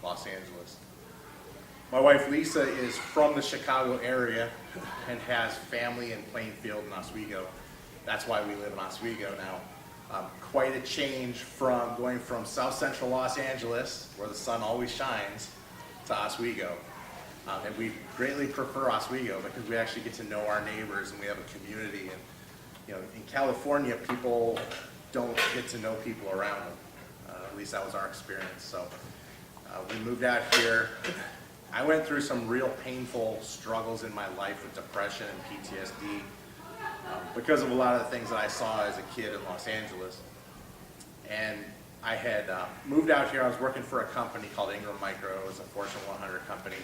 Los Angeles. My wife Lisa is from the Chicago area and has family in Plainfield and Oswego. That's why we live in Oswego now. Quite a change from going from South Central Los Angeles, where the sun always shines, to Oswego. And we greatly prefer Oswego because we actually get to know our neighbors and we have a community. And in California, people don't get to know people around them. At least that was our experience. So we moved out here. I went through some real painful struggles in my life with depression and PTSD because of a lot of the things that I saw as a kid in Los Angeles. And I had moved out here. I was working for a company called Ink180. It was a Fortune 100 company.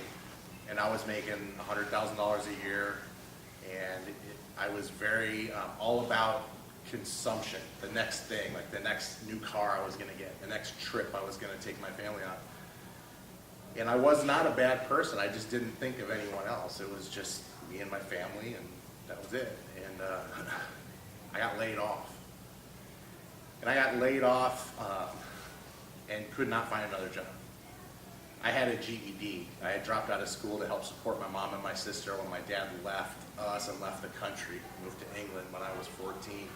And I was making $100,000 a year. And I was very all about consumption, the next thing, like the next new car I was going to get, the next trip I was going to take my family on. And I was not a bad person. I just didn't think of anyone else. It was just me and my family, and that was it. And I got laid off. And I got laid off and could not find another job. I had a GED. I had dropped out of school to help support my mom and my sister when my dad left us and left the country, moved to England when I was 14.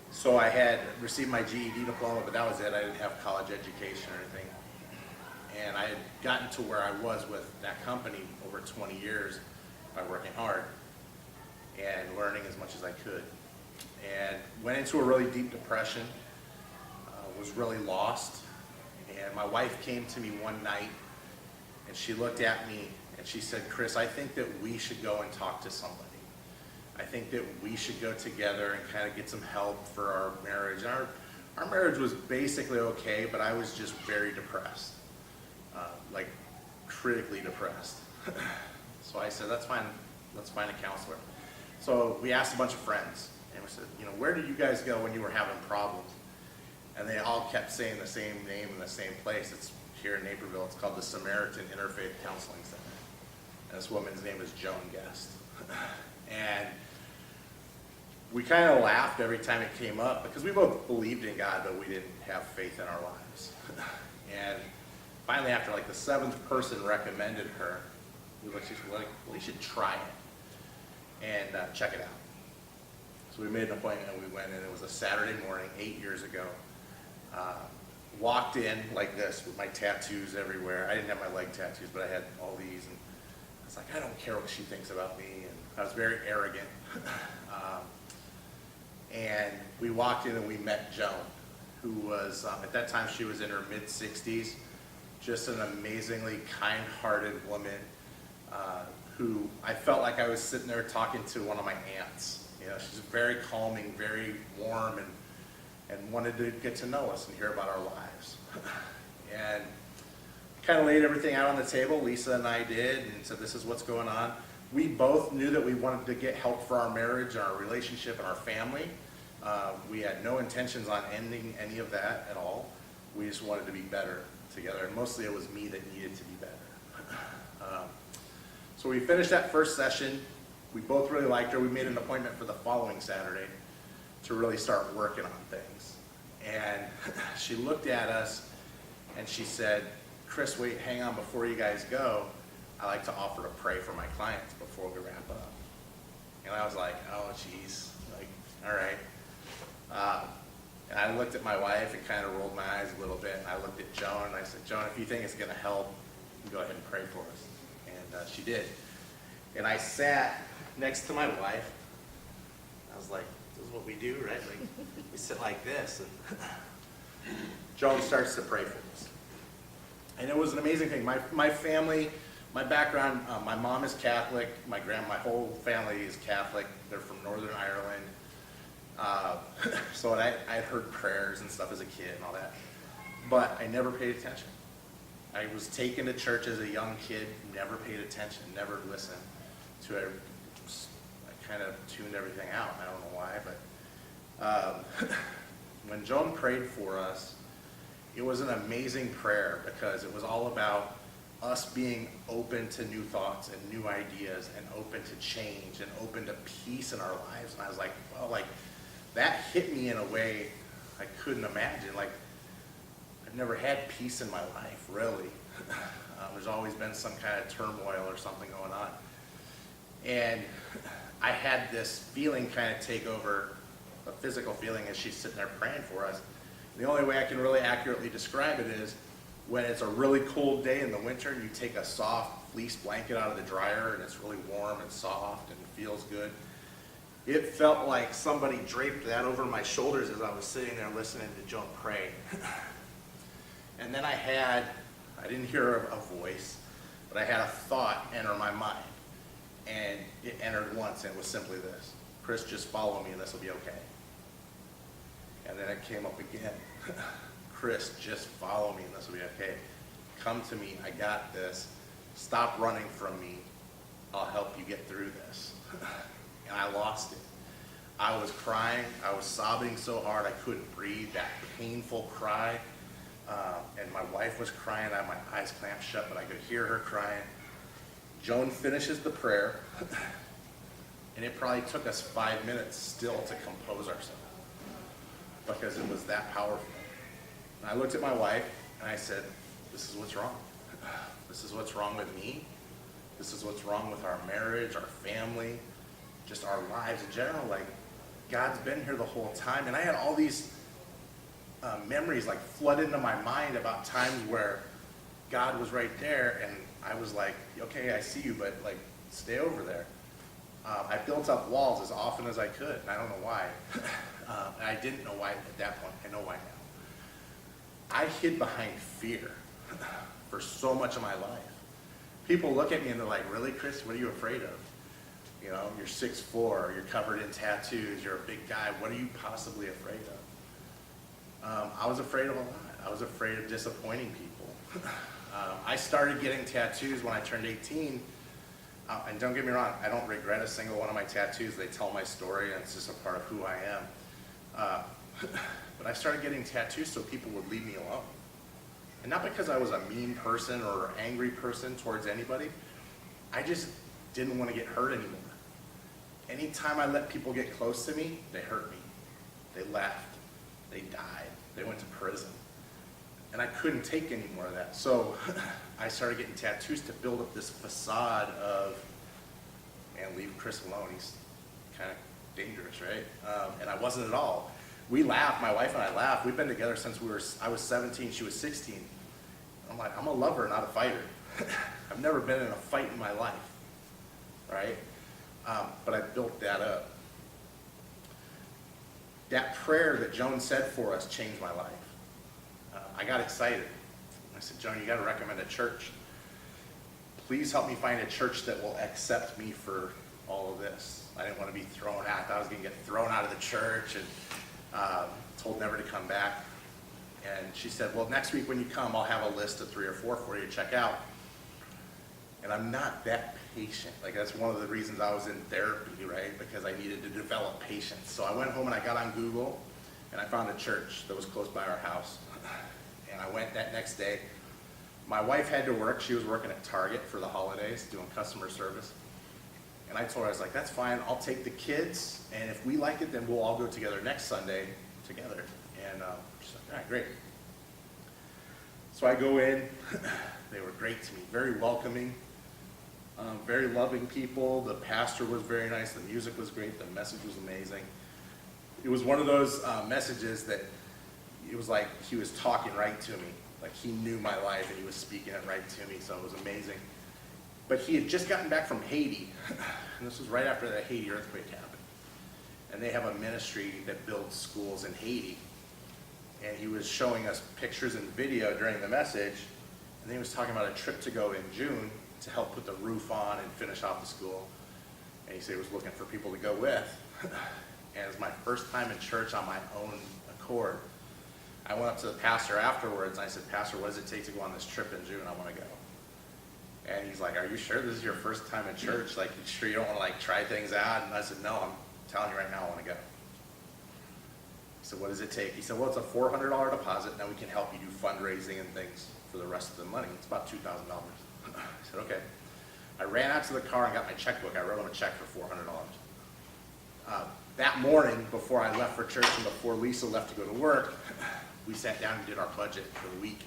So I had received my GED diploma, but that was it. I didn't have college education or anything. And I had gotten to where I was with that company over 20 years by working hard and learning as much as I could. And went into a really deep depression, was really lost. And my wife came to me one night and she looked at me and she said, "Chris, I think that we should go and talk to somebody. I think that we should go together and kind of get some help for our marriage." And our marriage was basically okay, but I was just very depressed, like critically depressed. So I said, "That's fine, let's find a counselor." So we asked a bunch of friends and we said, "Where did you guys go when you were having problems?" And they all kept saying the same name in the same place. It's here in Naperville. It's called the Samaritan Interfaith Counseling Center. And this woman's name is Joan Guest. And we kind of laughed every time it came up because we both believed in God, but we didn't have faith in our lives. And finally, after like the seventh person recommended her, we looked at well, you should try it and check it out. So we made an appointment and we went in. It was a Saturday morning, 8 years ago. Walked in like this with my tattoos everywhere. I didn't have my leg tattoos, but I had all these. And I was like, I don't care what she thinks about me. And I was very arrogant. And we walked in and we met Joan, who was, at that time, she was in her mid-60s, just an amazingly kind-hearted woman who I felt like I was sitting there talking to one of my aunts. She's very calming, very warm, and wanted to get to know us and hear about our lives. And kind of laid everything out on the table, Lisa and I did, and said, this is what's going on. We both knew that we wanted to get help for our marriage and our relationship and our family. We had no intentions on ending any of that at all. We just wanted to be better together, and mostly it was me that needed to be better. So we finished that first session. We both really liked her. We made an appointment for the following Saturday to really start working on things. And she looked at us and she said, "Chris, wait, hang on, before you guys go, I like to offer to pray for my clients before we wrap up." And I was like, oh, geez, like, all right. And I looked at my wife and kind of rolled my eyes a little bit. And I looked at Joan and I said, "Joan, if you think it's going to help, you go ahead and pray for us." And she did. And I sat next to my wife. I was like, this is what we do, right? Like, we sit like this. And Joan starts to pray for us. And it was an amazing thing. My family, my background, my mom is Catholic. My whole family is Catholic. They're from Northern Ireland. So I had heard prayers and stuff as a kid and all that. But I never paid attention. I was taken to church as a young kid, never paid attention, never listened to it. I kind of tuned everything out. I don't know why, but when Joan prayed for us, it was an amazing prayer because it was all about us being open to new thoughts and new ideas and open to change and open to peace in our lives. And I was like, well, like that hit me in a way I couldn't imagine. Like, I've never had peace in my life, really. There's always been some kind of turmoil or something going on. And I had this feeling kind of take over, a physical feeling, as she's sitting there praying for us. And the only way I can really accurately describe it is when it's a really cold day in the winter and you take a soft fleece blanket out of the dryer and it's really warm and soft and feels good. It felt like somebody draped that over my shoulders as I was sitting there listening to Joan pray. And then I didn't hear a voice, but I had a thought enter my mind. And it entered once, and it was simply this: Chris, just follow me and this will be okay. And then it came up again. Chris, just follow me and this will be okay. Come to me, I got this. Stop running from me. I'll help you get through this. And I lost it. I was crying. I was sobbing so hard I couldn't breathe, that painful cry. And my wife was crying. I had my eyes clamped shut, but I could hear her crying. Joan finishes the prayer, and it probably took us 5 minutes still to compose ourselves because it was that powerful. And I looked at my wife, and I said, this is what's wrong. This is what's wrong with me. This is what's wrong with our marriage, our family, just our lives in general. Like, God's been here the whole time. And I had all these memories like flood into my mind about times where God was right there, and I was like, okay, I see you, but like, stay over there. I built up walls as often as I could, and I don't know why. And I didn't know why at that point. I know why now. I hid behind fear for so much of my life. People look at me and they're like, really, Chris, what are you afraid of? You know, you're 6'4", you're covered in tattoos, you're a big guy, what are you possibly afraid of? I was afraid of a lot. I was afraid of disappointing people. I started getting tattoos when I turned 18, and don't get me wrong, I don't regret a single one of my tattoos. They tell my story, and it's just a part of who I am. But I started getting tattoos so people would leave me alone. And not because I was a mean person or angry person towards anybody. I just didn't want to get hurt anymore. Anytime I let people get close to me, they hurt me. They left. They died. They went to prison. And I couldn't take any more of that. So I started getting tattoos to build up this facade of, man, leave Chris alone. He's kind of dangerous, right? And I wasn't at all. We laugh, my wife and I laugh. We've been together since I was 17, she was 16. I'm like, I'm a lover, not a fighter. I've never been in a fight in my life, right? But I built that up. That prayer that Joan said for us changed my life. I got excited. I said, Joan, you got to recommend a church. Please help me find a church that will accept me for all of this. I didn't want to be thrown out. I thought I was going to get thrown out of the church and told never to come back. And she said, well, next week when you come, I'll have a list of 3 or 4 for you to check out. And I'm not that patient. Like, that's one of the reasons I was in therapy, right? Because I needed to develop patience. So I went home and I got on Google, and I found a church that was close by our house. And I went that next day. My wife had to work. She was working at Target for the holidays, doing customer service. And I told her, I was like, that's fine. I'll take the kids, and if we like it, then we'll all go together next Sunday together. And she's like, all right, great. So I go in. They were great to me, very welcoming, very loving people. The pastor was very nice. The music was great. The message was amazing. It was one of those messages that it was like he was talking right to me. Like, he knew my life, and he was speaking it right to me, so it was amazing. But he had just gotten back from Haiti, and this was right after the Haiti earthquake happened. And they have a ministry that builds schools in Haiti. And he was showing us pictures and video during the message, and he was talking about a trip to go in June to help put the roof on and finish off the school. And he said he was looking for people to go with. And it was my first time in church on my own accord. I went up to the pastor afterwards, and I said, Pastor, what does it take to go on this trip in June? I want to go. And he's like, are you sure this is your first time in church? Like, you sure you don't want to, like, try things out? And I said, no, I'm telling you right now, I want to go. He said, what does it take? He said, well, it's a $400 deposit, and then we can help you do fundraising and things for the rest of the money. It's about $2,000. I said, okay. I ran out to the car and got my checkbook. I wrote him a check for $400. That morning, before I left for church and before Lisa left to go to work, we sat down and did our budget for the week.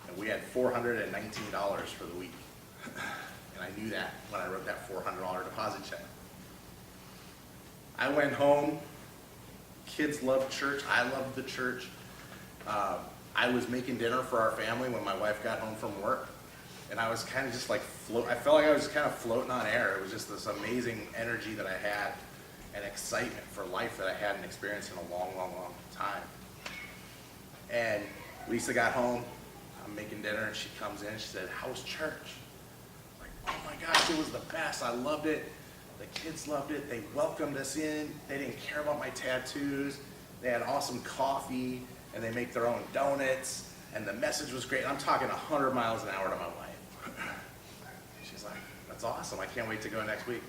And we had $419 for the week. And I knew that when I wrote that $400 deposit check. I went home. Kids loved church. I loved the church. I was making dinner for our family when my wife got home from work. And I was kind of just like I felt like I was kind of floating on air. It was just this amazing energy that I had and excitement for life that I hadn't experienced in a long, long, long time. And Lisa got home. I'm making dinner, and she comes in. She said, "How was church?" I'm like, "Oh my gosh, it was the best. I loved it. The kids loved it. They welcomed us in. They didn't care about my tattoos. They had awesome coffee, and they make their own donuts, and the message was great." And I'm talking 100 miles an hour to my wife. She's like, "That's awesome. I can't wait to go next week."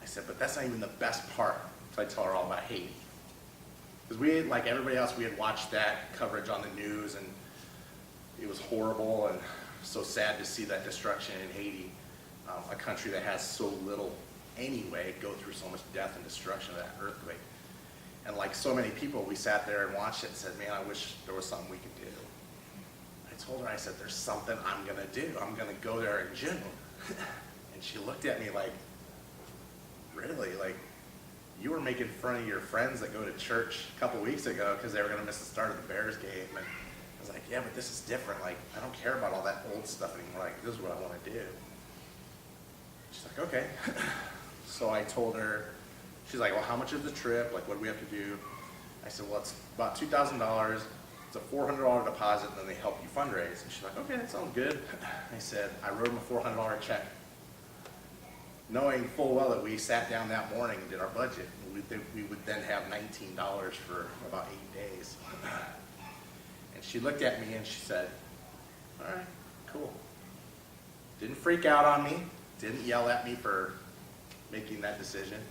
I said, "But that's not even the best part." So I tell her all about Haiti. Because we, like everybody else, we had watched that coverage on the news, and it was horrible and so sad to see that destruction in Haiti, a country that has so little anyway, go through so much death and destruction of that earthquake. And like so many people, we sat there and watched it and said, "Man, I wish there was something we could do." I told her, I said, "There's something I'm going to do. I'm going to go there in June." And she looked at me like, "Really? Like, you were making fun of your friends that go to church a couple weeks ago because they were going to miss the start of the Bears game." And I was like, "Yeah, but this is different. Like, I don't care about all that old stuff anymore. Like, this is what I want to do." She's like, "Okay." So I told her, she's like, "Well, how much is the trip? Like, what do we have to do?" I said, "Well, it's about $2,000. It's a $400 deposit, and then they help you fundraise." And she's like, "Okay, that sounds good." I said, I wrote them a $400 check, knowing full well that we sat down that morning and did our budget. We would then have $19 for about 8 days. And she looked at me and she said, "All right, cool." Didn't freak out on me, didn't yell at me for making that decision,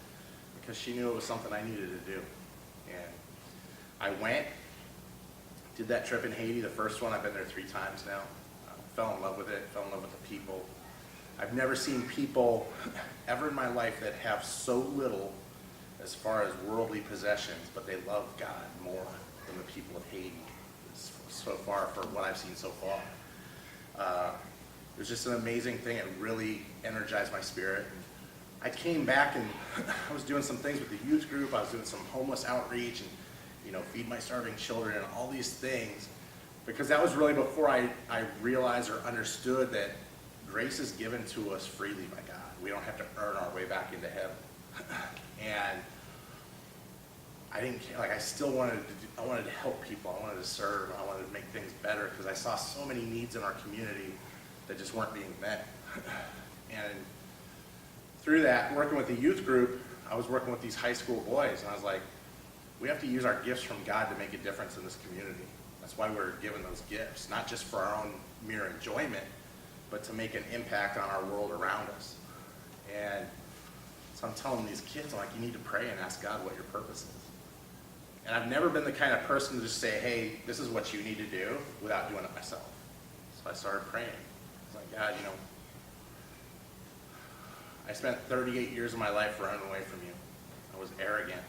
because she knew it was something I needed to do. And I went, did that trip in Haiti, the first one. I've been there 3 times now. Fell in love with it, fell in love with the people. I've never seen people ever in my life that have so little as far as worldly possessions, but they love God more than the people of Haiti so far, for what I've seen so far. It was just an amazing thing. It really energized my spirit. I came back and I was doing some things with the youth group. I was doing some homeless outreach and, feed my starving children and all these things, because that was really before I realized or understood that grace is given to us freely by God. We don't have to earn our way back into heaven. And I didn't care. Like, I still wanted to help people. I wanted to serve. I wanted to make things better, because I saw so many needs in our community that just weren't being met. And through that, working with the youth group, I was working with these high school boys, and I was like, we have to use our gifts from God to make a difference in this community. That's why we're given those gifts, not just for our own mere enjoyment, but to make an impact on our world around us. And so I'm telling these kids, I'm like, you need to pray and ask God what your purpose is. And I've never been the kind of person to just say, "Hey, this is what you need to do," without doing it myself. So I started praying. I was like, "God, I spent 38 years of my life running away from you. I was arrogant.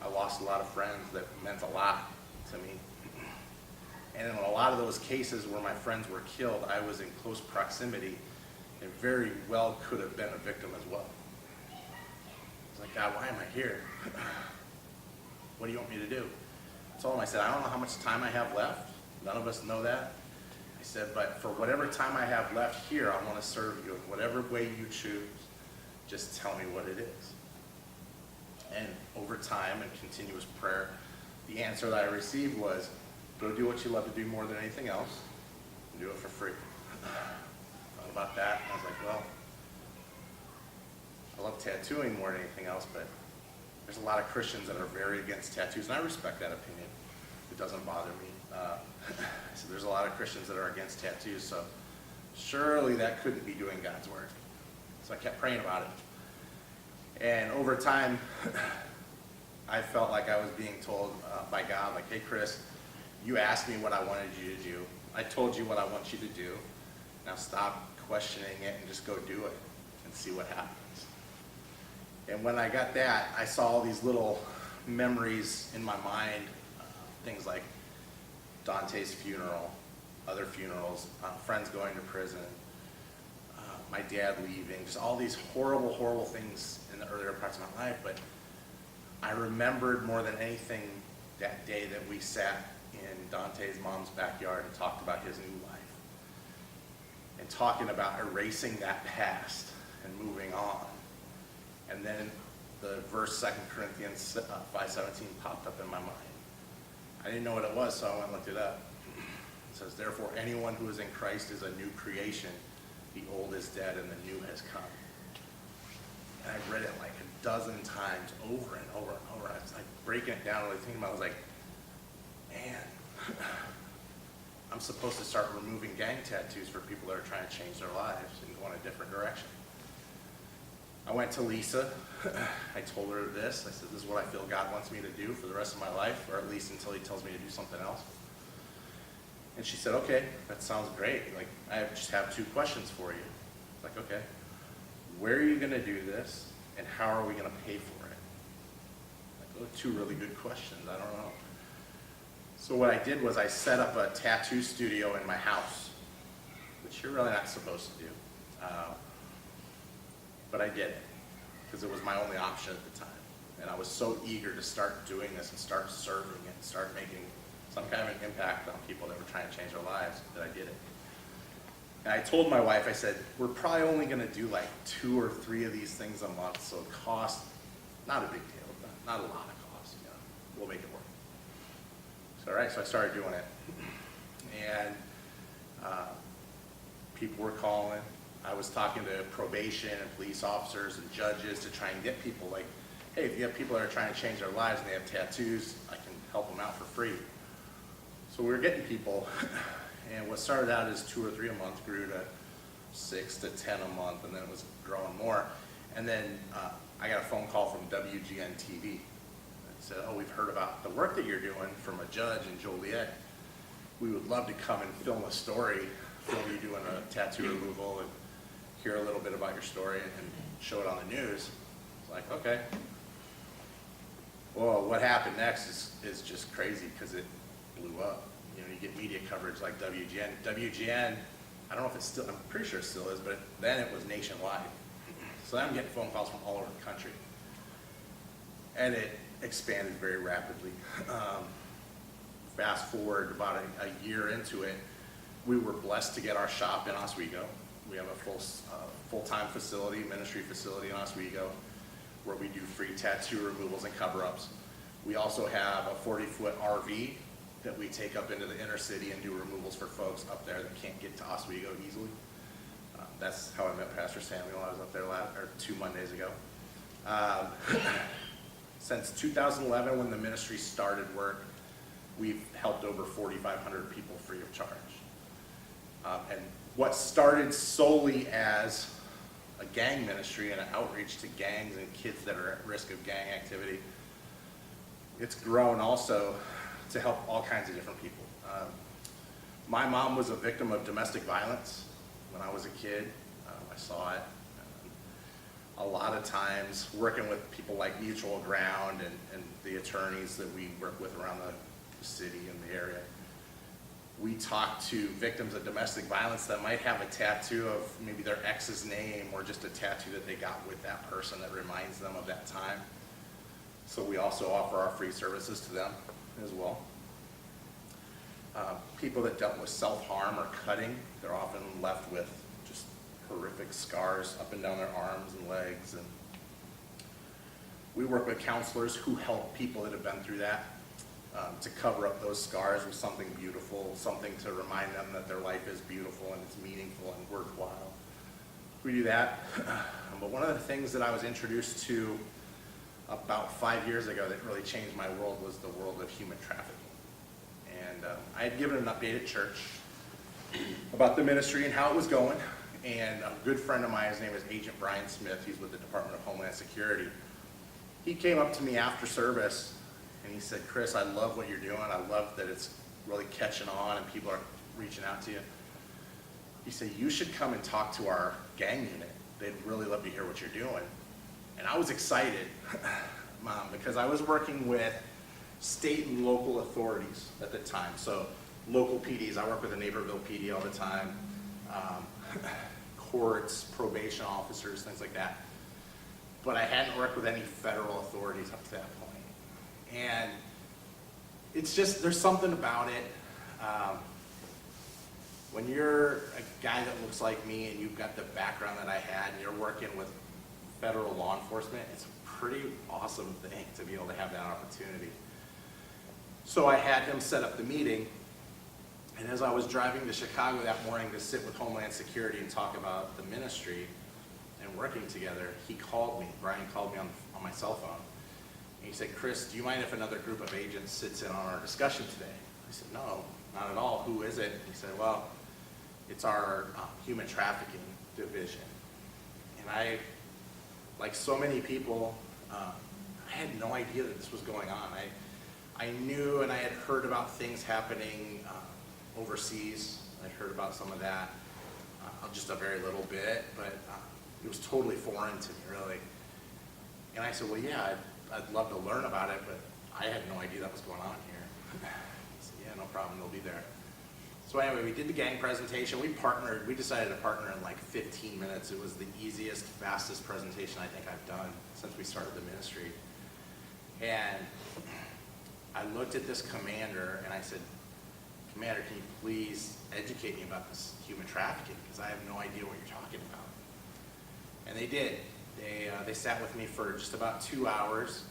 I lost a lot of friends that meant a lot to me. And in a lot of those cases where my friends were killed, I was in close proximity and very well could have been a victim as well." I was like, "God, why am I here? What do you want me to do?" I told him, I said, "I don't know how much time I have left. None of us know that." I said, "But for whatever time I have left here, I want to serve you in whatever way you choose. Just tell me what it is." And over time and continuous prayer, the answer that I received was, "Go do what you love to do more than anything else, and do it for free." Thought about that, and I was like, well, I love tattooing more than anything else, but there's a lot of Christians that are very against tattoos, and I respect that opinion. It doesn't bother me. So there's a lot of Christians that are against tattoos, so surely that couldn't be doing God's work. So I kept praying about it. And over time, I felt like I was being told by God, like, "Hey, Chris, you asked me what I wanted you to do. I told you what I want you to do. Now stop questioning it and just go do it and see what happens." And when I got that, I saw all these little memories in my mind, things like Dante's funeral, other funerals, friends going to prison, my dad leaving, just all these horrible, horrible things in the earlier parts of my life. But I remembered more than anything that day that we sat in Dante's mom's backyard and talked about his new life. And talking about erasing that past and moving on. And then the verse 2 Corinthians 5:17 popped up in my mind. I didn't know what it was, so I went and looked it up. It says, therefore, anyone who is in Christ is a new creation. The old is dead and the new has come. And I read it like a dozen times over and over and over. I was like breaking it down, really thinking about it. I was like, man, I'm supposed to start removing gang tattoos for people that are trying to change their lives and go in a different direction. I went to Lisa. I told her this. I said, this is what I feel God wants me to do for the rest of my life, or at least until he tells me to do something else. And she said, okay, that sounds great. Like, I just have 2 questions for you. Like, okay, where are you going to do this, and how are we going to pay for it? Like, those are 2 really good questions. I don't know. So what I did was I set up a tattoo studio in my house, which you're really not supposed to do. But I did it, because it was my only option at the time. And I was so eager to start doing this and start serving it, and start making some kind of an impact on people that were trying to change their lives, that I did it. And I told my wife, I said, we're probably only going to do like 2 or 3 of these things a month, so cost, not a big deal, not a lot of cost, you know, we'll make it work. So, all right, so I started doing it. And people were calling. I was talking to probation and police officers and judges to try and get people like, hey, if you have people that are trying to change their lives and they have tattoos, I can help them out for free. So we were getting people, and what started out as 2 or 3 a month grew to 6 to 10 a month, and then it was growing more. And then I got a phone call from WGN TV. It said, oh, we've heard about the work that you're doing from a judge in Joliet. We would love to come and film a story, film you doing a tattoo removal, and hear a little bit about your story and show it on the news. It's like, okay. Well, what happened next is just crazy, because it blew up. You know, you get media coverage like WGN. WGN, I don't know if it's still, I'm pretty sure it still is, but then it was nationwide. So I'm getting phone calls from all over the country. And it expanded very rapidly. Fast forward about a year into it, we were blessed to get our shop in Oswego. We have a full-time facility, ministry facility in Oswego, where we do free tattoo removals and cover-ups. We also have a 40-foot RV that we take up into the inner city and do removals for folks up there that can't get to Oswego easily. That's how I met Pastor Samuel. I was up there 2 Mondays ago. Since 2011, when the ministry started work, we've helped over 4,500 people free of charge. And what started solely as a gang ministry and an outreach to gangs and kids that are at risk of gang activity, it's grown also to help all kinds of different people. My mom was a victim of domestic violence when I was a kid. I saw it. A lot of times working with people like Mutual Ground and the attorneys that we work with around the city and the area, we talk to victims of domestic violence that might have a tattoo of maybe their ex's name, or just a tattoo that they got with that person that reminds them of that time. So we also offer our free services to them as well. People that dealt with self-harm or cutting, they're often left with just horrific scars up and down their arms and legs. And we work with counselors who help people that have been through that, to cover up those scars with something beautiful, something to remind them that their life is beautiful and it's meaningful and worthwhile. We do that. But one of the things that I was introduced to about 5 years ago that really changed my world was the world of human trafficking. And I had given an update at church about the ministry and how it was going. And a good friend of mine, his name is Agent Brian Smith, he's with the Department of Homeland Security. He came up to me after service and he said, Chris, I love what you're doing. I love that it's really catching on and people are reaching out to you. He said, you should come and talk to our gang unit. They'd really love to hear what you're doing. And I was excited, Mom, because I was working with state and local authorities at the time. So local PDs. I work with the Naperville PD all the time, courts, probation officers, things like that. But I hadn't worked with any federal authorities up to that point. And it's just, there's something about it. When you're a guy that looks like me and you've got the background that I had and you're working with federal law enforcement, it's a pretty awesome thing to be able to have that opportunity. So I had him set up the meeting, and as I was driving to Chicago that morning to sit with Homeland Security and talk about the ministry and working together, he called me, Brian called me on my cell phone. And he said, "Chris, do you mind if another group of agents sits in on our discussion today?" I said, "No, not at all. Who is it?" He said, "Well, it's our human trafficking division." And I, like so many people, I had no idea that this was going on. I knew and I had heard about things happening overseas. I'd heard about some of that, just a very little bit, but it was totally foreign to me, really. And I said, "Well, yeah, I'd love to learn about it, but I had no idea that was going on here." He said, "Yeah, no problem, they'll be there." So anyway, we did the gang presentation. We decided to partner in like 15 minutes. It was the easiest, fastest presentation I think I've done since we started the ministry. And I looked at this commander and I said, "Commander, can you please educate me about this human trafficking? Because I have no idea what you're talking about." And they did. They sat with me for just about 2 hours,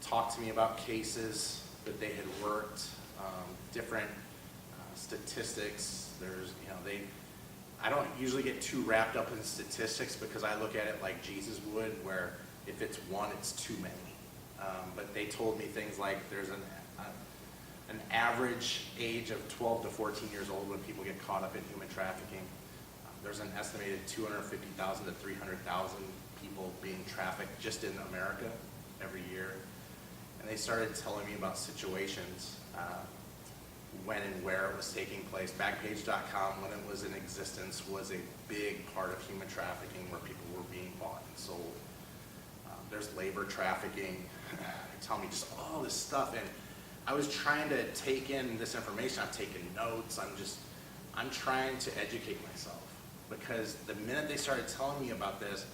talked to me about cases that they had worked, different statistics. I don't usually get too wrapped up in statistics because I look at it like Jesus would, where if it's one, it's too many. But they told me things like there's an average age of 12 to 14 years old when people get caught up in human trafficking. There's an estimated 250,000 to 300,000 people being trafficked just in America every year. And they started telling me about situations, when and where it was taking place. Backpage.com, when it was in existence, was a big part of human trafficking where people were being bought and sold. There's labor trafficking. They tell me just all this stuff. And I was trying to take in this information. I'm taking notes. I'm trying to educate myself. Because the minute they started telling me about this,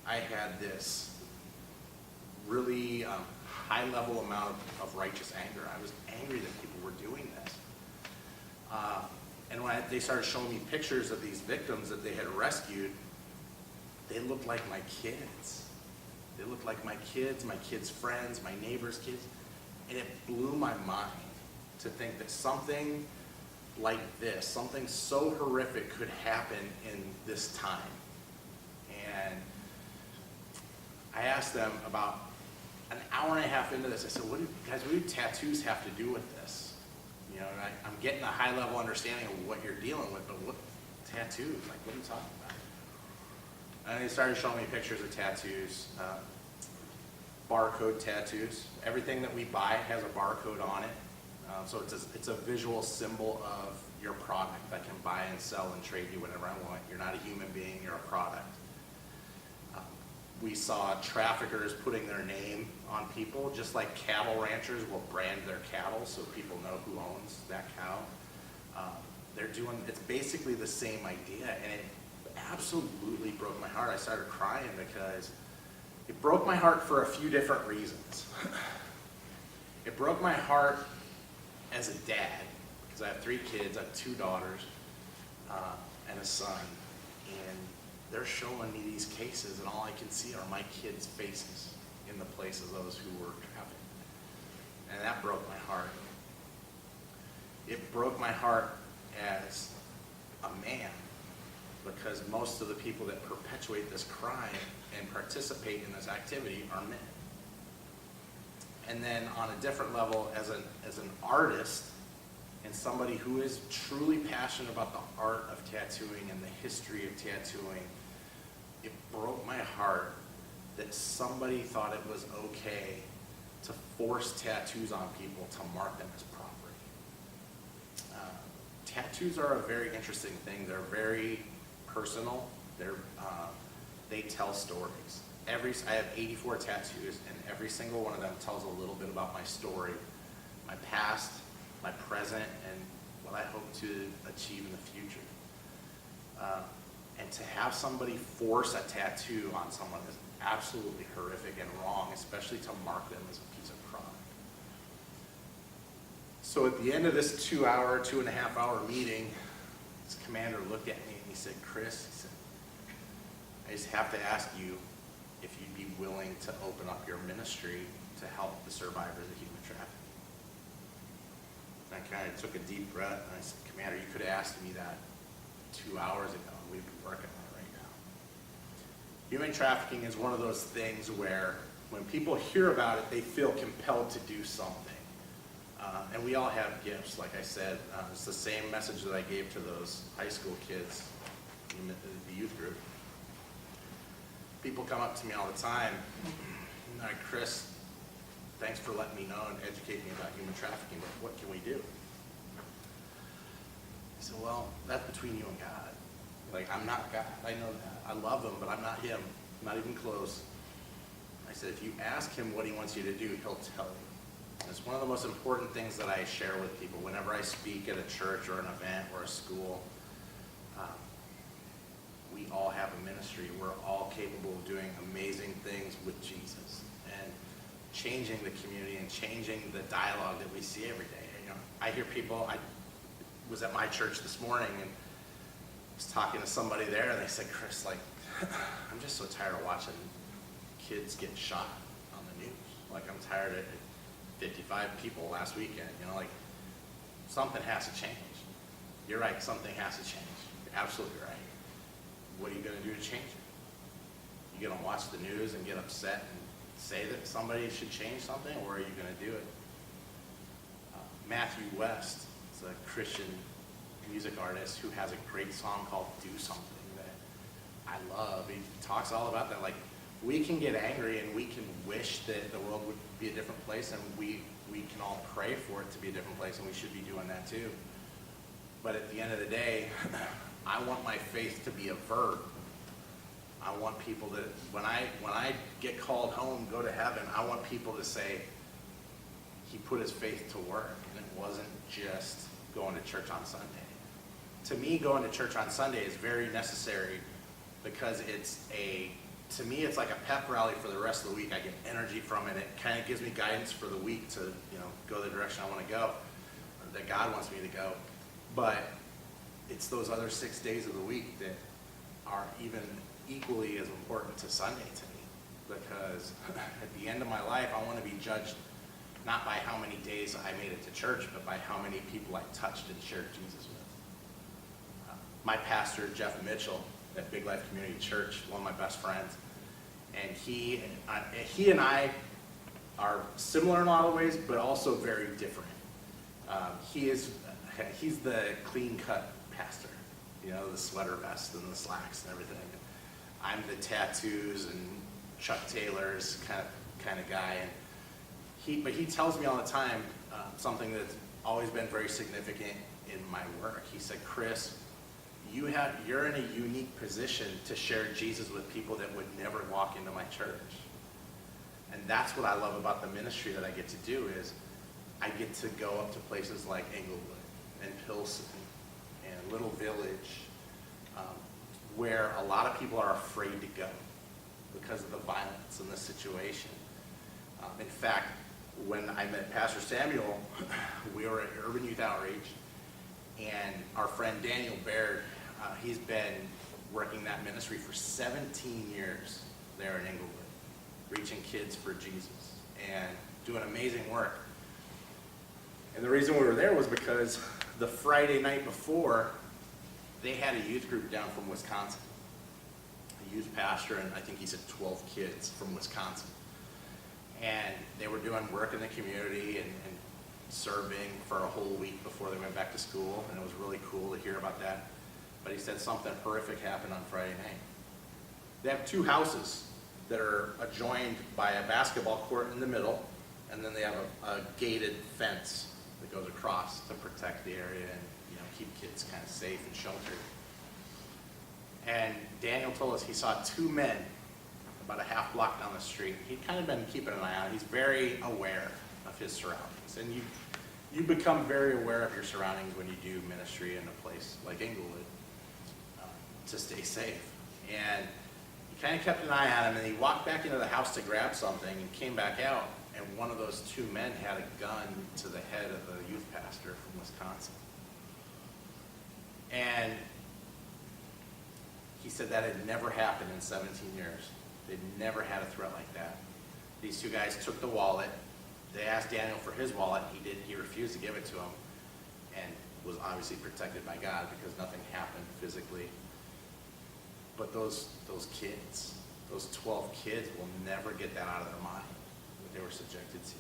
I had this really high level amount of righteous anger. I was angry that people were doing this. And when they started showing me pictures of these victims that they had rescued, they looked like my kids. They looked like my kids' friends, my neighbors' kids. And it blew my mind to think that something like this, something so horrific could happen in this time. And I asked them about an hour and a half into this, I said, what do tattoos have to do with this? You know, I'm getting a high level understanding of what you're dealing with, but what tattoos? Like, what are you talking about? And they started showing me pictures of tattoos, barcode tattoos. Everything that we buy has a barcode on it. So it's a visual symbol of your product. I can buy and sell and trade you whatever I want. You're not a human being, you're a product. We saw traffickers putting their name on people, just like cattle ranchers will brand their cattle so people know who owns that cow. It's basically the same idea, and it absolutely broke my heart. I started crying because it broke my heart for a few different reasons. It broke my heart as a dad, because I have 3 kids, I have 2 daughters, and a son, and they're showing me these cases, and all I can see are my kids' faces in the place of those who were trafficked. And that broke my heart. It broke my heart as a man, because most of the people that perpetuate this crime and participate in this activity are men. And then on a different level, as an artist and somebody who is truly passionate about the art of tattooing and the history of tattooing, it broke my heart that somebody thought it was okay to force tattoos on people to mark them as property. Tattoos are a very interesting thing. They're very personal. They tell stories. I have 84 tattoos, and every single one of them tells a little bit about my story, my past, my present, and what I hope to achieve in the future. And to have somebody force a tattoo on someone is absolutely horrific and wrong, especially to mark them as a piece of product. So at the end of this 2.5 hour meeting, this commander looked at me and he said, Chris, he said, I just have to ask you if you'd be willing to open up your ministry to help the survivors of human trafficking. And I kind of took a deep breath and I said, Commander, you could have asked me that 2 hours ago. We've been working on it right now. Human trafficking is one of those things where when people hear about it, they feel compelled to do something. And we all have gifts, like I said. It's the same message that I gave to those high school kids in the youth group. People come up to me all the time, like, Chris, thanks for letting me know and educating me about human trafficking, but what can we do? I said, well, that's between you and God. Like, I'm not God, I know that. I love him, but I'm not him, not even close. I said, if you ask him what he wants you to do, he'll tell you. And it's one of the most important things that I share with people whenever I speak at a church or an event or a school. We all have a ministry. We're all capable of doing amazing things with Jesus and changing the community and changing the dialogue that we see every day. You know, I hear people, I was at my church this morning and was talking to somebody there and they said, Chris, like, I'm just so tired of watching kids get shot on the news. Like, I'm tired of 55 people last weekend, you know, like, something has to change. You're right, something has to change. You're absolutely right. What are you going to do to change it? You going to watch the news and get upset and say that somebody should change something, or are you going to do it? Matthew West is a Christian music artist who has a great song called Do Something that I love. He talks all about that. Like, we can get angry and we can wish that the world would be a different place, and we can all pray for it to be a different place, and we should be doing that too. But at the end of the day, I want my faith to be a verb. I want people to, when I get called home, go to heaven, I want people to say, he put his faith to work, and it wasn't just going to church on Sunday. To me, going to church on Sunday is very necessary because to me, it's like a pep rally for the rest of the week. I get energy from it. It kind of gives me guidance for the week to, go the direction I want to go, or that God wants me to go. But it's those other 6 days of the week that are even equally as important to Sunday to me, because at the end of my life, I want to be judged not by how many days I made it to church, but by how many people I touched and shared Jesus with. My pastor, Jeff Mitchell, at Big Life Community Church, one of my best friends, and he and I are similar in a lot of ways, but also very different. He's the clean-cut pastor, the sweater vest and the slacks and everything. I'm the tattoos and Chuck Taylor's kind of guy, and he tells me all the time something that's always been very significant in my work. He said, Chris, you're in a unique position to share Jesus with people that would never walk into my church. And that's what I love about the ministry that I get to do, is I get to go up to places like Englewood and Pilsen and Little Village, where a lot of people are afraid to go because of the violence and the situation. In fact, when I met Pastor Samuel, we were at Urban Youth Outreach, and our friend Daniel Baird, he's been working that ministry for 17 years there in Englewood, reaching kids for Jesus and doing amazing work. And the reason we were there was because the Friday night before, they had a youth group down from Wisconsin, a youth pastor, and I think he said 12 kids from Wisconsin. And they were doing work in the community and serving for a whole week before they went back to school, and it was really cool to hear about that. But he said something horrific happened on Friday night. They have two houses that are adjoined by a basketball court in the middle, and then they have a gated fence that goes across to protect the area and keep kids kind of safe and sheltered. And Daniel told us he saw two men about a half block down the street. He'd kind of been keeping an eye on. He's very aware of his surroundings. And you become very aware of your surroundings when you do ministry in a place like Inglewood, to stay safe. And he kind of kept an eye on him, and he walked back into the house to grab something and came back out, and one of those two men had a gun to the head of the youth pastor from Wisconsin. And he said that had never happened in 17 years. They'd never had a threat like that. These two guys took the wallet. They asked Daniel for his wallet. He refused to give it to him, and was obviously protected by God because nothing happened physically. But those kids, those 12 kids, will never get that out of their mind, what they were subjected to.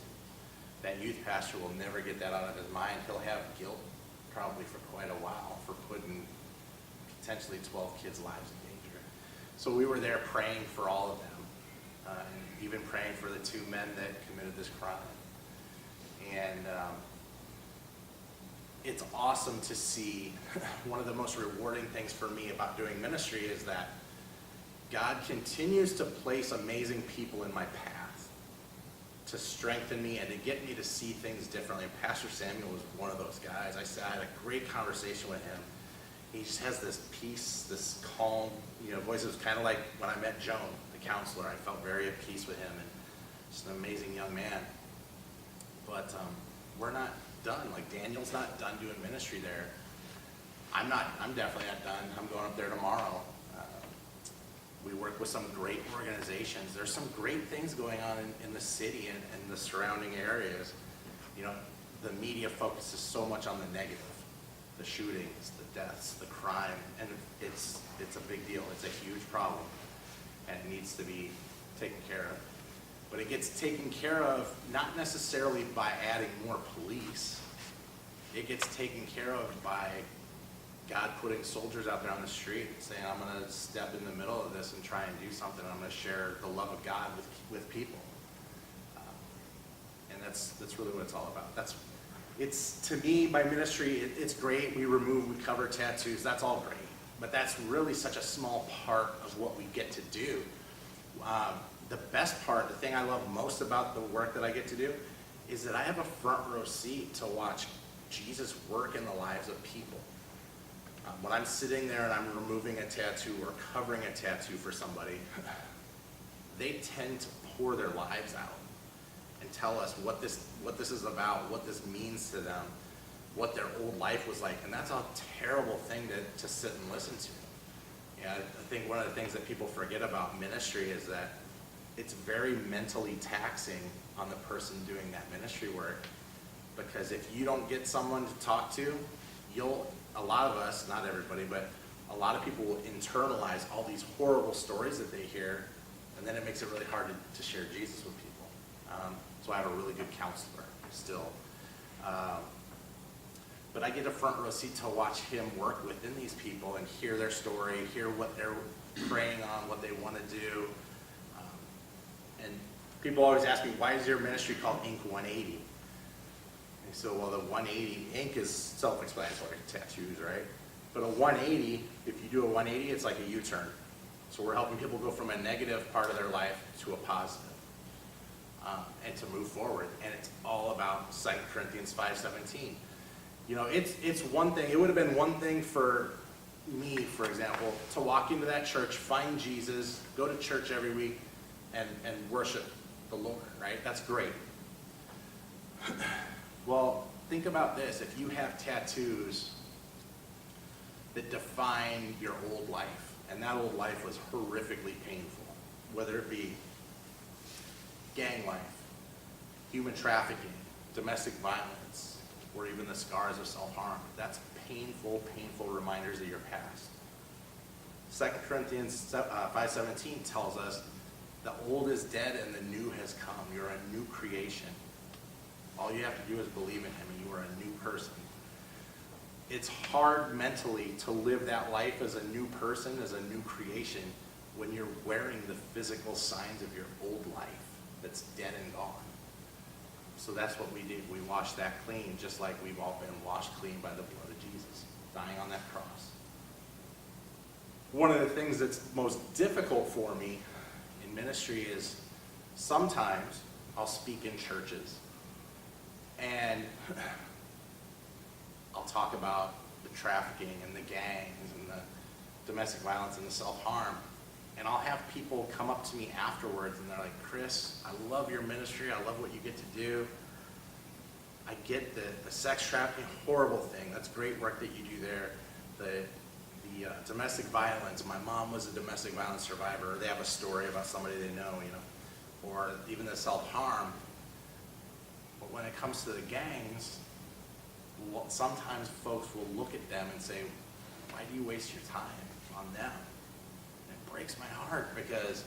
That youth pastor will never get that out of his mind. He'll have guilt probably for quite a while for putting potentially 12 kids' lives in danger. So we were there praying for all of them, and even praying for the two men that committed this crime. And it's awesome to see. One of the most rewarding things for me about doing ministry is that God continues to place amazing people in my path to strengthen me and to get me to see things differently. And Pastor Samuel was one of those guys. I had a great conversation with him. He just has this peace, this calm, voice. It was kind of like when I met Joan, the counselor. I felt very at peace with him, and just an amazing young man. But we're not done. Like, Daniel's not done doing ministry there. I'm definitely not done. I'm going up there tomorrow. We work with some great organizations. There's some great things going on in the city and the surrounding areas. The media focuses so much on the negative, the shootings, the deaths, the crime, and it's a big deal. It's a huge problem, and it needs to be taken care of. But it gets taken care of not necessarily by adding more police. It gets taken care of by God putting soldiers out there on the street saying, I'm going to step in the middle of this and try and do something. I'm going to share the love of God with people. And that's really what it's all about. To me, my ministry, it's great. We cover tattoos. That's all great. But that's really such a small part of what we get to do. The best part, the thing I love most about the work that I get to do, is that I have a front row seat to watch Jesus work in the lives of people. When I'm sitting there and I'm removing a tattoo or covering a tattoo for somebody, they tend to pour their lives out and tell us what this is about, what this means to them, what their old life was like. And that's a terrible thing to sit and listen to. I think one of the things that people forget about ministry is that it's very mentally taxing on the person doing that ministry work, because if you don't get someone to talk to, a lot of us, not everybody, but a lot of people will internalize all these horrible stories that they hear, and then it makes it really hard to share Jesus with people. So I have a really good counselor still. But I get a front row seat to watch him work within these people and hear their story, hear what they're praying on, what they want to do. And people always ask me, why is your ministry called Ink180? So, well, the 180, ink is self-explanatory, tattoos, right? But a 180, if you do a 180, it's like a U-turn. So we're helping people go from a negative part of their life to a positive, and to move forward. And it's all about 2 Corinthians 5:17. It's one thing. It would have been one thing for me, for example, to walk into that church, find Jesus, go to church every week, and worship the Lord, right? That's great. Well, think about this. If you have tattoos that define your old life, and that old life was horrifically painful, whether it be gang life, human trafficking, domestic violence, or even the scars of self-harm, that's painful, painful reminders of your past. 2 Corinthians 5:17 tells us the old is dead and the new has come. You're a new creation. All you have to do is believe in him, and you are a new person. It's hard mentally to live that life as a new person, as a new creation, when you're wearing the physical signs of your old life that's dead and gone. So that's what we did. We washed that clean, just like we've all been washed clean by the blood of Jesus, dying on that cross. One of the things that's most difficult for me in ministry is sometimes I'll speak in churches, and talk about the trafficking and the gangs and the domestic violence and the self-harm. And I'll have people come up to me afterwards and they're like, Chris, I love your ministry. I love what you get to do. I get the sex trafficking, horrible thing. That's great work that you do there. The domestic violence, my mom was a domestic violence survivor. They have a story about somebody they know, or even the self-harm. But when it comes to the gangs, sometimes folks will look at them and say, why do you waste your time on them? And it breaks my heart because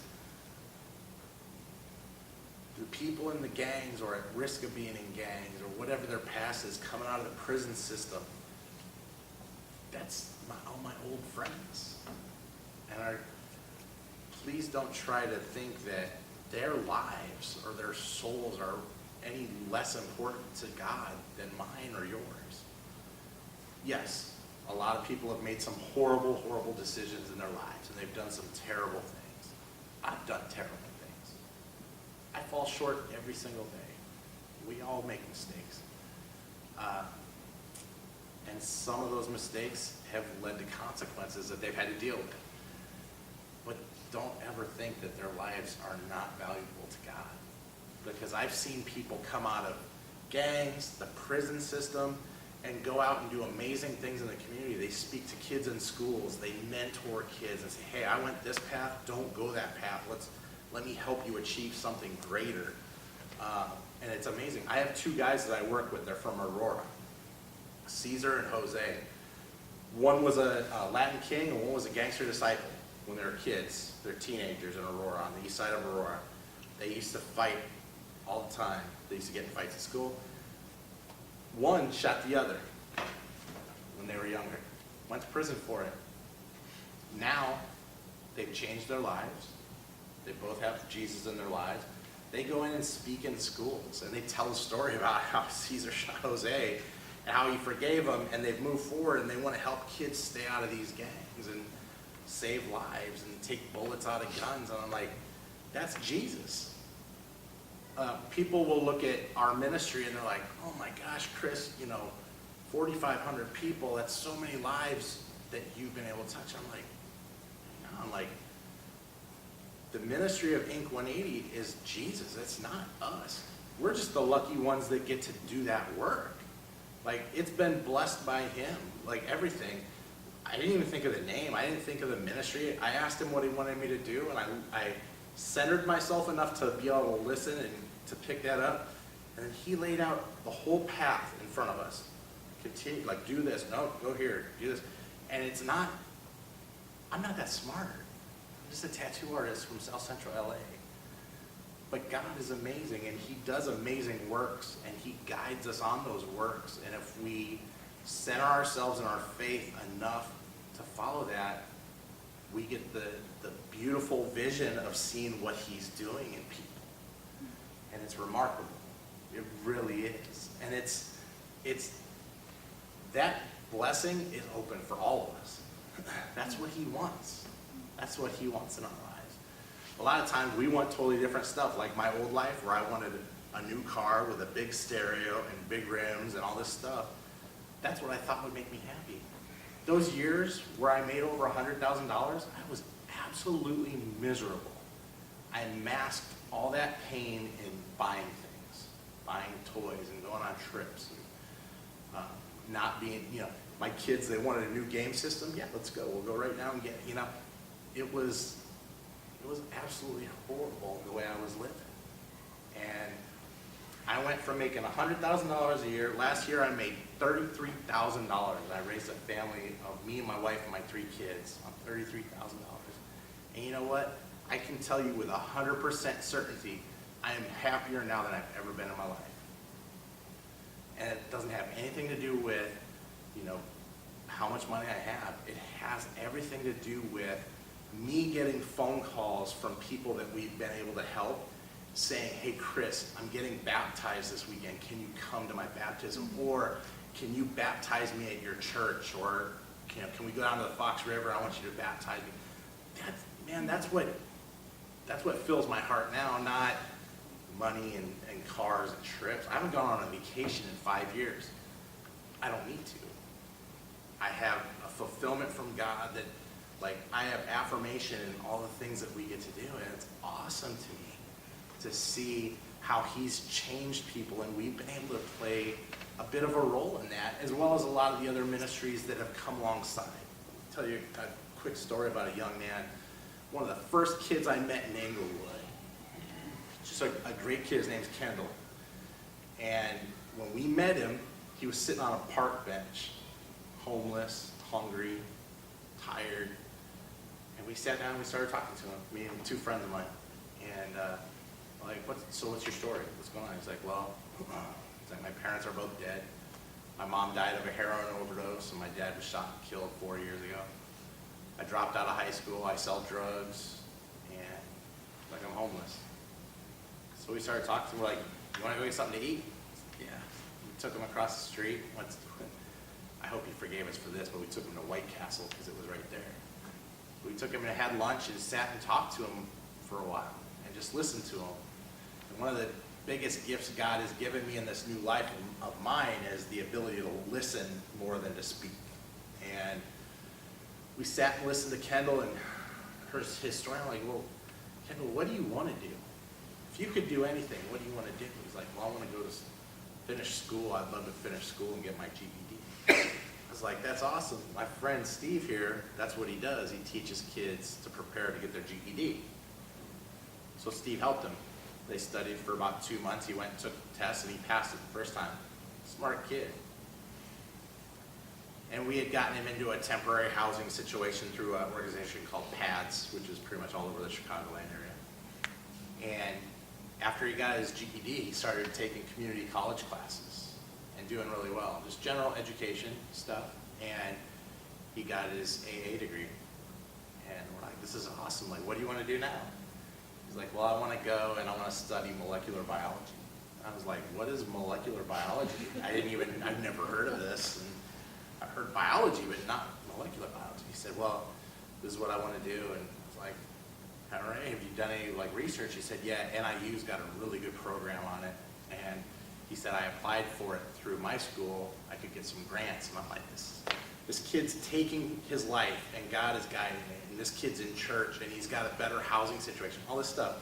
the people in the gangs or at risk of being in gangs or whatever their past is coming out of the prison system, that's all my old friends. And please don't try to think that their lives or their souls are any less important to God than mine or yours. Yes, a lot of people have made some horrible, horrible decisions in their lives, and they've done some terrible things. I've done terrible things. I fall short every single day. We all make mistakes. And some of those mistakes have led to consequences that they've had to deal with. But don't ever think that their lives are not valuable to God. Because I've seen people come out of gangs, the prison system, and go out and do amazing things in the community. They speak to kids in schools. They mentor kids and say, hey, I went this path, don't go that path. Let me help you achieve something greater. And it's amazing. I have two guys that I work with. They're from Aurora, Caesar and Jose. One was a Latin king and one was a gangster disciple when they were kids. They're teenagers in Aurora, on the east side of Aurora. They used to fight all the time. They used to get in fights at school. One shot the other when they were younger. Went to prison for it. Now, they've changed their lives. They both have Jesus in their lives. They go in and speak in schools, and they tell a story about how Caesar shot Jose and how he forgave him, and they've moved forward, and they want to help kids stay out of these gangs and save lives and take bullets out of guns. And I'm like, that's Jesus. People will look at our ministry and they're like, oh my gosh, Chris, 4,500 people, that's so many lives that you've been able to touch. I'm like, the ministry of Ink180 is Jesus. It's not us. We're just the lucky ones that get to do that work. Like, it's been blessed by him, like everything. I didn't even think of the name. I didn't think of the ministry. I asked him what he wanted me to do, and I centered myself enough to be able to listen and to pick that up. And he laid out the whole path in front of us. Continue, like, do this. No, go here. Do this. And I'm not that smart. I'm just a tattoo artist from South Central LA. But God is amazing, and he does amazing works, and he guides us on those works. And if we center ourselves in our faith enough to follow that, we get the beautiful vision of seeing what he's doing in people. And it's remarkable. It really is. And it's that blessing is open for all of us. That's what he wants. That's what he wants in our lives. A lot of times we want totally different stuff, like my old life where I wanted a new car with a big stereo and big rims and all this stuff. That's what I thought would make me happy. Those years where I made over $100,000, I was absolutely miserable. I masked all that pain in buying things, buying toys and going on trips. And, not being, my kids, they wanted a new game system. Yeah, let's go. We'll go right now and get, it was absolutely horrible the way I was living. And I went from making $100,000 a year. Last year I made $33,000. I raised a family of me and my wife and my 3 kids on $33,000. And you know what? I can tell you with 100% certainty, I am happier now than I've ever been in my life. And it doesn't have anything to do with, how much money I have. It has everything to do with me getting phone calls from people that we've been able to help saying, hey, Chris, I'm getting baptized this weekend. Can you come to my baptism? Or can you baptize me at your church? Or can we go down to the Fox River? I want you to baptize me. That's what fills my heart now, not money and cars and trips. I haven't gone on a vacation in 5 years. I don't need to. I have a fulfillment from God that, like, I have affirmation in all the things that we get to do, and it's awesome to me to see how he's changed people, and we've been able to play a bit of a role in that, as well as a lot of the other ministries that have come alongside. I'll tell you a quick story about a young man. One of the first kids I met in Englewood, just a great kid, his name's Kendall. And when we met him, he was sitting on a park bench, homeless, hungry, tired. And we sat down and we started talking to him, me and two friends of mine. And like, so what's your story? What's going on? He's like, well, he's like, my parents are both dead. My mom died of a heroin overdose, and my dad was shot and killed 4 years ago. I dropped out of high school, I sell drugs, and like, I'm homeless. So we started talking to him, we're like, you want to go get something to eat? Yeah. We took him across the street. I hope he forgave us for this, but we took him to White Castle because it was right there. We took him and had lunch and sat and talked to him for a while and just listened to him. And one of the biggest gifts God has given me in this new life of mine is the ability to listen more than to speak. And we sat and listened to Kendall and heard his story. I'm like, well, Kendall, what do you want to do? If you could do anything, what do you want to do? He's like, well, I want to go to finish school. I'd love to finish school and get my GED. I was like, that's awesome. My friend Steve here, that's what he does. He teaches kids to prepare to get their GED. So Steve helped him. They studied for about 2 months. He went and took the test, and he passed it the first time. Smart kid. And we had gotten him into a temporary housing situation through an organization called PADS, which is pretty much all over the Chicagoland area. And after he got his GED, he started taking community college classes and doing really well. Just general education stuff. And he got his AA degree. And we're like, this is awesome. Like, what do you want to do now? He's like, well, I want to go and I want to study molecular biology. I was like, what is molecular biology? I've never heard of this. And I've heard biology, but not molecular biology. He said, well, this is what I want to do. And I was like, all right, have you done any research? He said, yeah, NIU's got a really good program on it. And he said, I applied for it through my school. I could get some grants. And I'm like, this kid's taking his life, and God is guiding him. And this kid's in church, and he's got a better housing situation, all this stuff.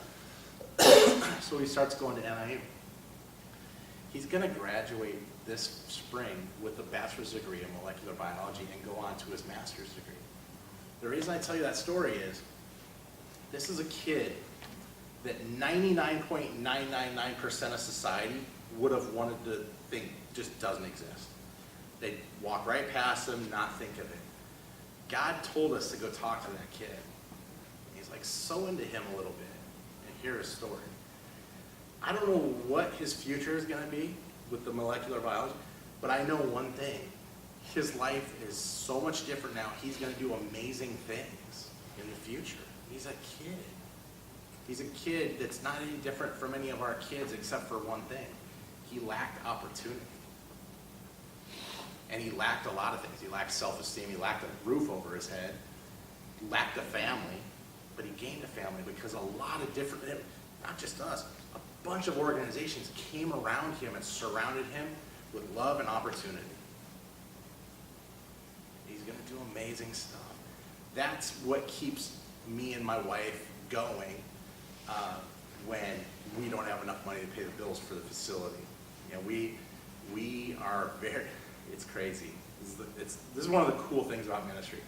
So he starts going to NIU. He's going to graduate this spring with a bachelor's degree in molecular biology and go on to his master's degree. The reason I tell you that story is, this is a kid that 99.999% of society would have wanted to think just doesn't exist. They'd walk right past him, not think of it. God told us to go talk to that kid. He's like, so into him a little bit and hear his story. I don't know what his future is going to be with the molecular biology, but I know one thing. His life is so much different now. He's going to do amazing things in the future. He's a kid. He's a kid that's not any different from any of our kids except for one thing. He lacked opportunity. And he lacked a lot of things. He lacked self-esteem. He lacked a roof over his head. He lacked a family. But he gained a family because a lot of different, not just us, a bunch of organizations came around him and surrounded him with love and opportunity. He's going to do amazing stuff. That's what keeps me and my wife going when we don't have enough money to pay the bills for the facility. You know, we are very, it's crazy. This is one of the cool things about ministry.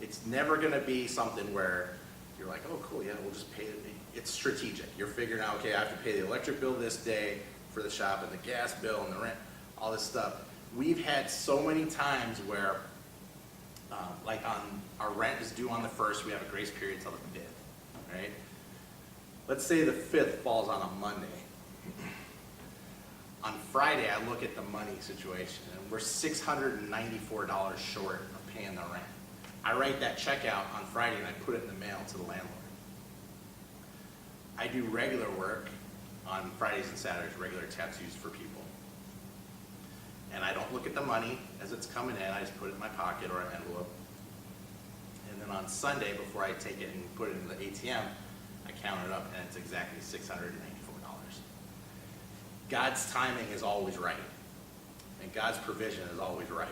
It's never going to be something where you're like, oh, cool, yeah, we'll just pay it. It's strategic. You're figuring out, okay, I have to pay the electric bill this day for the shop and the gas bill and the rent, all this stuff. We've had so many times where, like our rent is due on the 1st, we have a grace period till the 5th, right? Let's say the 5th falls on a Monday. On Friday, I look at the money situation, and we're $694 short of paying the rent. I write that check out on Friday, and I put it in the mail to the landlord. I do regular work on Fridays and Saturdays, regular tattoos for people. And I don't look at the money as it's coming in. I just put it in my pocket or an envelope. And then on Sunday, before I take it and put it in the ATM, I count it up, and it's exactly $694. God's timing is always right, and God's provision is always right.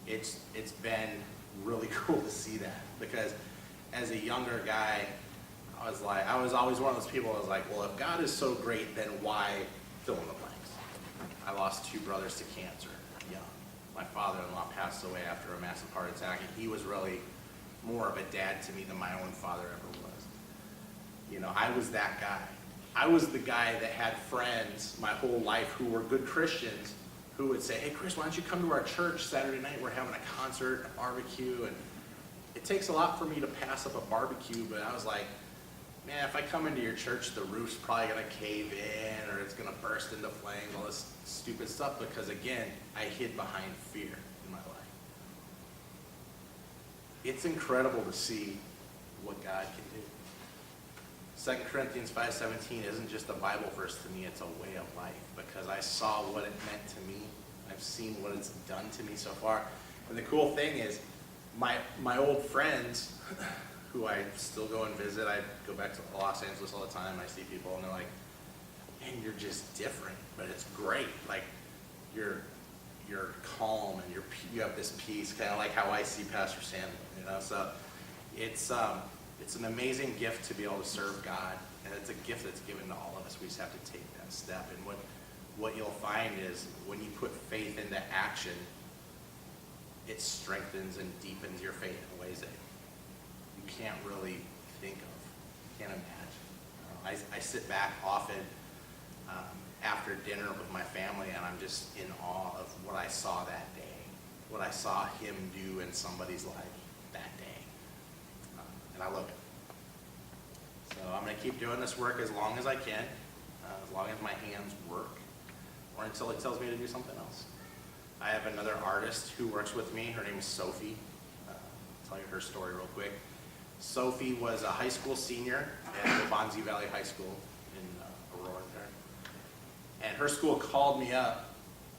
it's been really cool to see that, because as a younger guy, I was always one of those people. I was like, well, if God is so great, then why fill in the blanks? I lost 2 brothers to cancer young. My father-in-law passed away after a massive heart attack, and he was really more of a dad to me than my own father ever was. You know, I was that guy. I was the guy that had friends my whole life who were good Christians who would say, hey, Chris, why don't you come to our church Saturday night? We're having a concert, a barbecue. And it takes a lot for me to pass up a barbecue, but I was like, man, if I come into your church, the roof's probably going to cave in, or it's going to burst into flames, all this stupid stuff, because, again, I hid behind fear in my life. It's incredible to see what God can do. 2 Corinthians 5:17 isn't just a Bible verse to me, it's a way of life, because I saw what it meant to me. I've seen what it's done to me so far. And the cool thing is, my old friends, who I still go and visit, I go back to Los Angeles all the time, I see people, and they're like, man, you're just different, but it's great. Like, you're calm, and you have this peace, kind of like how I see Pastor Sam, you know. So it's an amazing gift to be able to serve God, and it's a gift that's given to all of us. We just have to take that step. And what you'll find is when you put faith into action, it strengthens and deepens your faith in ways that you can't really think of, can't imagine. I sit back often after dinner with my family, and I'm just in awe of what I saw that day, what I saw him do in somebody's life that day. And I love it. So I'm going to keep doing this work as long as I can, as long as my hands work, or until it tells me to do something else. I have another artist who works with me. Her name is Sophie. I'll tell you her story real quick. Sophie was a high school senior at Bonzi Valley High School in Aurora there. And her school called me up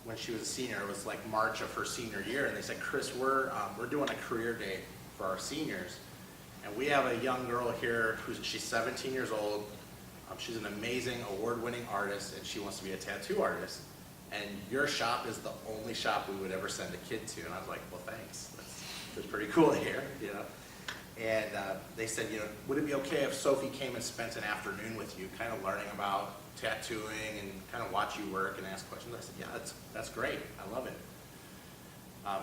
when she was a senior. It was like March of her senior year, and they said, Chris, we're doing a career day for our seniors. And we have a young girl here she's 17 years old. She's an amazing award-winning artist, and she wants to be a tattoo artist. And your shop is the only shop we would ever send a kid to. And I was like, well, thanks. That's pretty cool to hear, you know. And they said, you know, would it be okay if Sophie came and spent an afternoon with you, kind of learning about tattooing and kind of watch you work and ask questions? I said, yeah, that's great. I love it.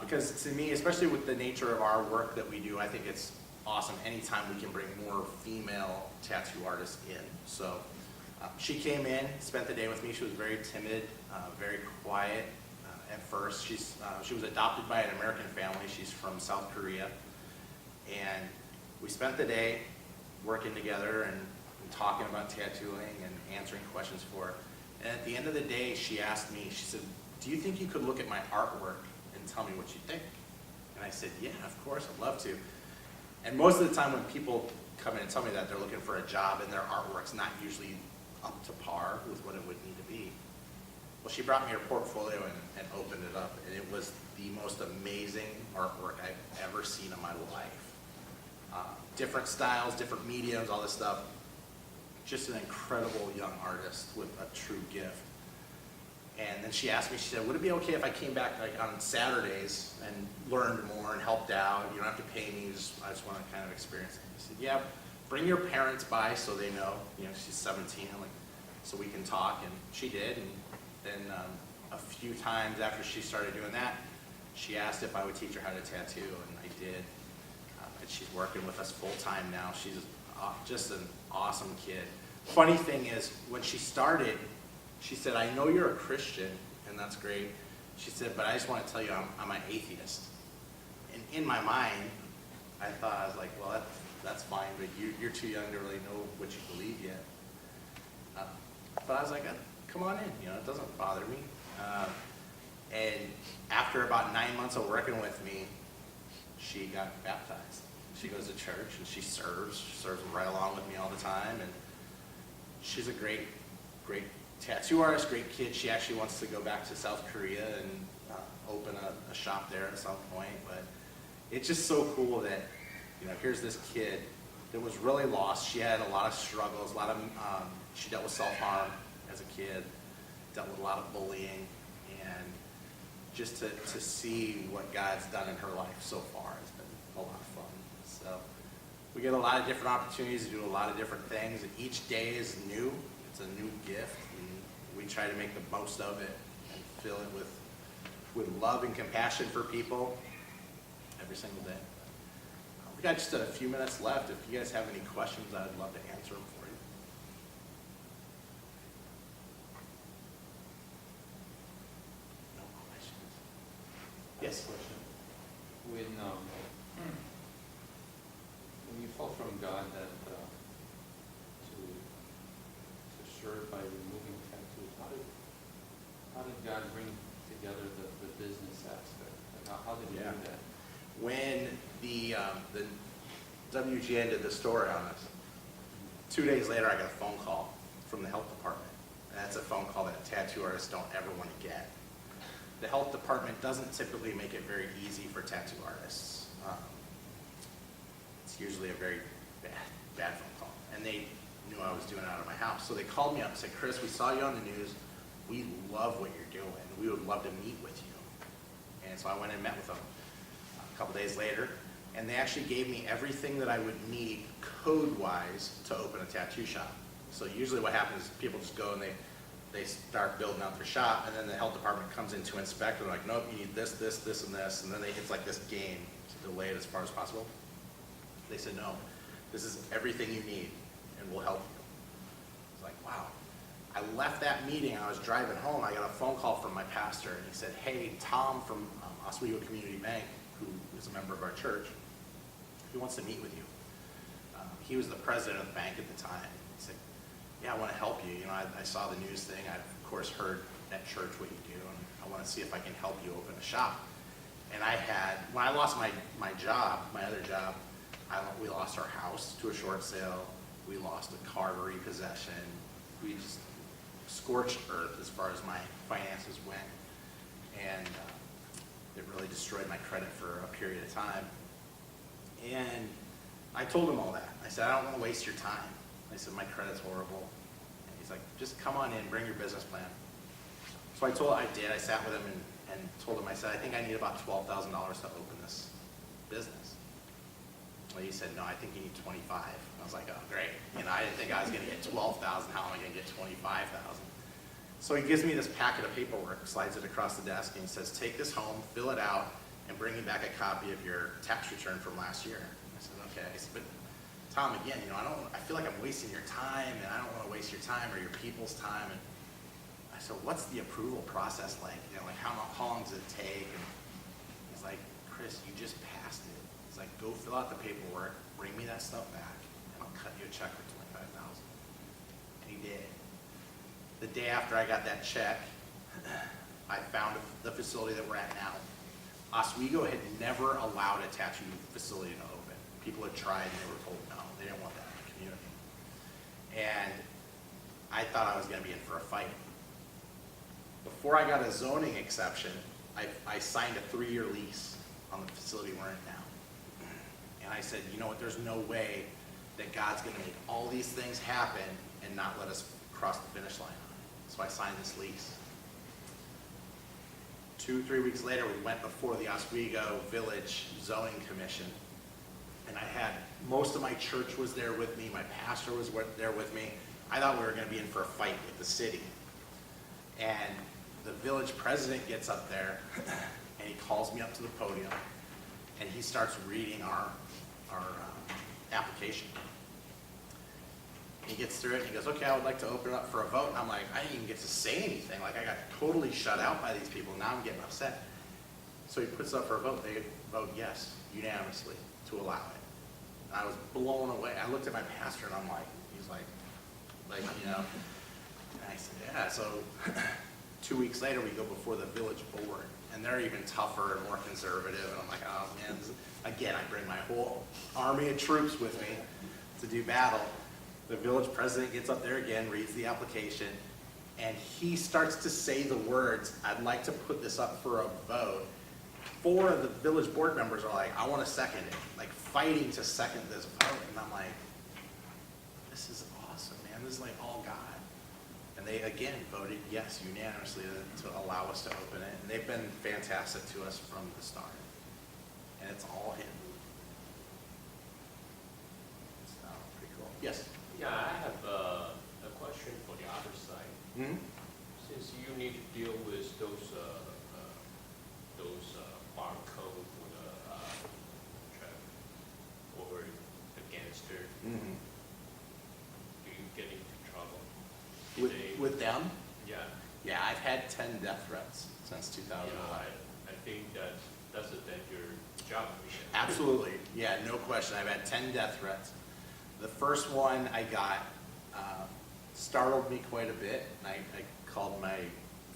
Because to me, especially with the nature of our work that we do, I think it's awesome anytime we can bring more female tattoo artists in. So she came in, spent the day with me. She was very timid, very quiet at first. She was adopted by an American family. She's from South Korea. And we spent the day working together and talking about tattooing and answering questions for her. And at the end of the day, she asked me, she said, do you think you could look at my artwork and tell me what you think? And I said, yeah, of course, I'd love to. And most of the time when people come in and tell me that, they're looking for a job and their artwork's not usually up to par with what it would need to be. Well, she brought me her portfolio and opened it up, and it was the most amazing artwork I've ever seen in my life. Different styles, different mediums, all this stuff. Just an incredible young artist with a true gift. And then she asked me, she said, would it be okay if I came back like on Saturdays and learned more and helped out? You don't have to pay me, I just want to kind of experience it. I said, yeah, bring your parents by so they know, you know, she's 17, like, so we can talk. And she did. And then a few times after she started doing that, she asked if I would teach her how to tattoo, and I did. And she's working with us full time now. She's just an awesome kid. Funny thing is, when she started, she said, I know you're a Christian, and that's great. She said, but I just want to tell you I'm an atheist. And in my mind, I was like, well, that's fine, but you're too young to really know what you believe yet. But I was like, come on in, you know, it doesn't bother me. And after about 9 months of working with me, she got baptized. She goes to church and she serves right along with me all the time. And she's a great tattoo artist, great kid. She actually wants to go back to South Korea and open a shop there at some point. But it's just so cool that, you know, here's this kid that was really lost. She had a lot of struggles, she dealt with self-harm as a kid, dealt with a lot of bullying, and just to see what God's done in her life so far has been a lot of fun. So we get a lot of different opportunities to do a lot of different things, and each day is new. It's a new gift, and we try to make the most of it and fill it with love and compassion for people every single day. We got just a few minutes left. If you guys have any questions, I'd love to answer them for you. No questions. Yes? When you fall from God that to serve by removing tattoos, how did God bring together the business aspect? Like how did He do that? When the WGN did the story on us, 2 days later I got a phone call from the health department. And that's a phone call that tattoo artists don't ever want to get. The health department doesn't typically make it very easy for tattoo artists. It's usually a very bad phone call. And they knew I was doing it out of my house. So they called me up and said, Chris, we saw you on the news. We love what you're doing. We would love to meet with you. And so I went and met with them a couple days later. And they actually gave me everything that I would need code-wise to open a tattoo shop. So usually what happens is people just go and they start building out their shop, and then the health department comes in to inspect, and they're like, nope, you need this, this, this, and this, and then it's like this game to delay it as far as possible. They said, no, this is everything you need, and we'll help you. It's like, wow. I left that meeting, I was driving home, I got a phone call from my pastor, and he said, hey, Tom from Oswego Community Bank, who is a member of our church, he wants to meet with you. He was the president of the bank at the time. He said, yeah, I want to help you. You know, I saw the news thing. I've, of course, heard at church what you do, and I want to see if I can help you open a shop. And when I lost my job, my other job, we lost our house to a short sale. We lost a car to repossession. We just scorched earth as far as my finances went. And it really destroyed my credit for a period of time. And I told him all that. I said, I don't want to waste your time. I said, my credit's horrible. And he's like, just come on in, bring your business plan. So I did. I sat with him and told him, I said, I think I need about $12,000 to open this business. Well, he said, no, I think you need 25. I was like, oh, great. You know, I didn't think I was going to get 12,000. How am I going to get 25,000? So he gives me this packet of paperwork, slides it across the desk, and he says, take this home, fill it out, and bring me back a copy of your tax return from last year. I said, okay. I said, but Tom, again, you know, I feel like I'm wasting your time, and I don't want to waste your time or your people's time. And I said, what's the approval process like? You know, like how long does it take? And he's like, Chris, you just passed it. He's like, go fill out the paperwork, bring me that stuff back, and I'll cut you a check for $25,000. And he did. The day after I got that check, I found the facility that we're at now. Oswego had never allowed a tattoo facility to open. People had tried and they were told no, they didn't want that in the community. And I thought I was going to be in for a fight. Before I got a zoning exception, I signed a 3-year lease on the facility we're in now. And I said, you know what, there's no way that God's going to make all these things happen and not let us cross the finish line on it. So I signed this lease. 2-3 weeks later, we went before the Oswego Village Zoning Commission, and I had most of my church was there with me. My pastor was there with me. I thought we were going to be in for a fight with the city. And the village president gets up there, and he calls me up to the podium, and he starts reading our application. He gets through it, and he goes, okay, I would like to open it up for a vote. And I'm like, I didn't even get to say anything. Like, I got totally shut out by these people. Now I'm getting upset. So he puts it up for a vote. They vote yes, unanimously, to allow it. And I was blown away. I looked at my pastor, and I'm like, he's like, you know. And I said, yeah. So 2 weeks later, we go before the village board, and they're even tougher and more conservative. And I'm like, oh, man. Again, I bring my whole army of troops with me to do battle. The village president gets up there again, reads the application, and he starts to say the words, I'd like to put this up for a vote. 4 of the village board members are like, I want to second it, like fighting to second this vote. And I'm like, this is awesome, man. This is like all God. And they, again, voted yes unanimously to allow us to open it. And they've been fantastic to us from the start. And it's all him. So, pretty cool. Yes? Yeah, I have a question for the other side. Mm-hmm. Since you need to deal with those barcode for the or the gangster, Mm-hmm. do you get into trouble? With them? Yeah. Yeah, I've had 10 death threats since 2011. I think that's a dangerous job. Absolutely. Yeah, no question. I've had 10 death threats. The first one I got startled me quite a bit. And I called my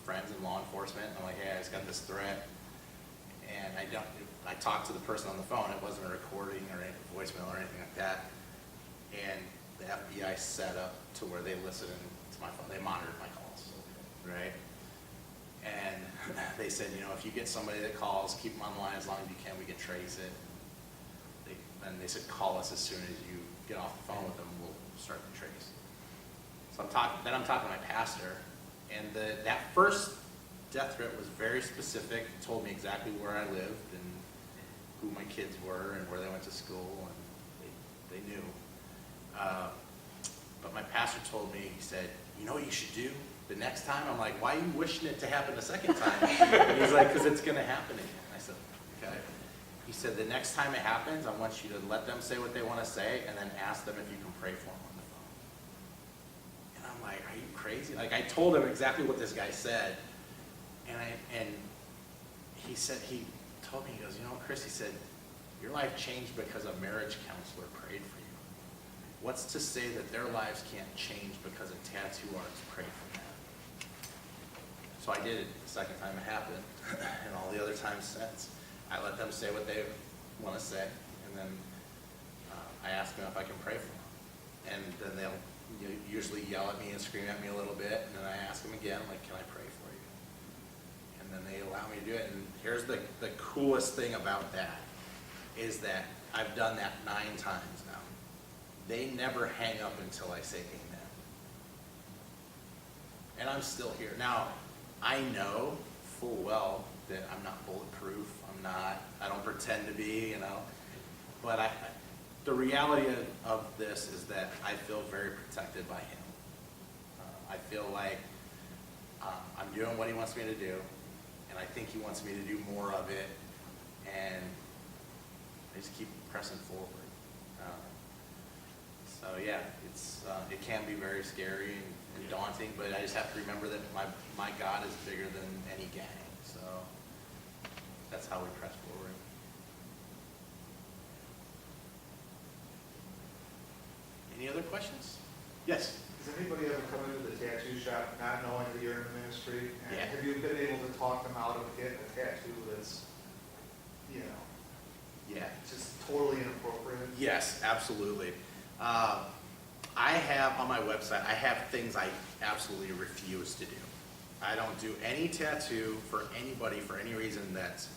friends in law enforcement. I'm like, hey, I just got this threat. And I talked to the person on the phone. It wasn't a recording or a voicemail or anything like that. And the FBI set up to where they listened to my phone. They monitored my calls, right? And they said, if you get somebody that calls, keep them on the line as long as you can. We can trace it. And they said, call us as soon as you get off the phone with them. We'll start the trace. So I'm talking to my pastor, and that first death threat was very specific. It told me exactly where I lived and who my kids were and where they went to school, and they knew. But my pastor told me, he said, you know what you should do the next time? I'm like, why are you wishing it to happen a second time? And he's like, because it's going to happen again. I said, okay. He said, the next time it happens, I want you to let them say what they want to say and then ask them if you can pray for them on the phone. And I'm like, are you crazy? Like, I told him exactly what this guy said. And he said, he told me, he goes, Chris, he said, your life changed because a marriage counselor prayed for you. What's to say that their lives can't change because a tattoo artist prayed for them? So I did it the second time it happened, and all the other times since. I let them say what they want to say, and then I ask them if I can pray for them. And then they'll usually yell at me and scream at me a little bit, and then I ask them again, like, can I pray for you? And then they allow me to do it. And here's the coolest thing about that, is that I've done that 9 times now. They never hang up until I say amen. And I'm still here. Now, I know full well that I'm not bulletproof. I don't pretend to be, But the reality of this is that I feel very protected by him. I feel like I'm doing what he wants me to do, and I think he wants me to do more of it, and I just keep pressing forward. So yeah, it can be very scary and daunting, but I just have to remember that my God is bigger than any gang. So that's how we press forward. Any other questions? Yes? Has anybody ever come into the tattoo shop not knowing that you're in the ministry? And Yeah. have you been able to talk them out of getting a tattoo that's, Yeah. just totally inappropriate? Yes, absolutely. I have on my website, I have things I absolutely refuse to do. I don't do any tattoo for anybody for any reason that's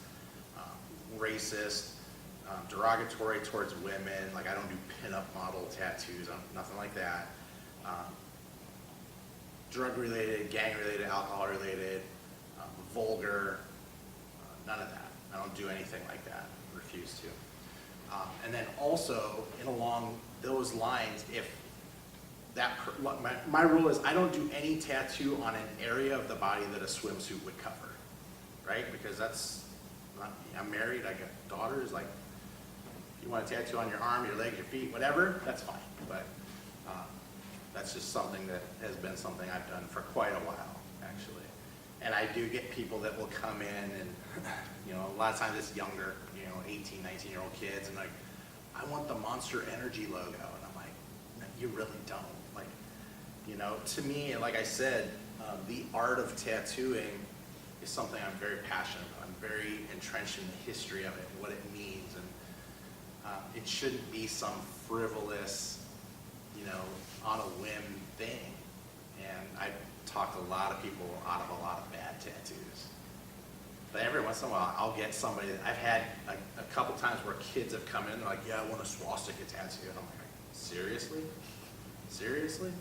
racist, derogatory towards women. Like, I don't do pinup model tattoos, nothing like that. Drug-related, gang-related, alcohol-related, vulgar, none of that. I don't do anything like that. Refuse to. And then also, along those lines, if my rule is I don't do any tattoo on an area of the body that a swimsuit would cover, right? Because that's not me. I'm married, I got daughters. Like, if you want a tattoo on your arm, your leg, your feet, whatever, that's fine. But that's just something that has been something I've done for quite a while, actually. And I do get people that will come in and, a lot of times it's younger, 18, 19-year-old kids, and like, I want the Monster Energy logo. And I'm like, no, you really don't. Like, to me, like I said, the art of tattooing is something I'm very passionate about. I'm very entrenched in the history of it, what it means, and it shouldn't be some frivolous, on a whim thing. And I've talked a lot of people out of a lot of bad tattoos. But every once in a while, I'll get somebody that I've had a couple times where kids have come in, they're like, yeah, I want a swastika tattoo. And I'm like, seriously? Seriously?